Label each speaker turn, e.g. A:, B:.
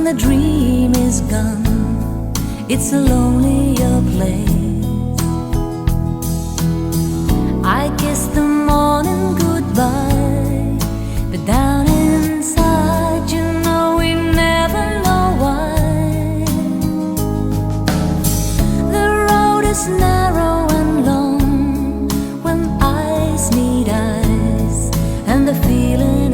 A: the dream is gone, it's a lonelier place. I kiss the morning goodbye, but down inside, you know we never know why. The road is narrow and long when eyes meet eyes, and the feeling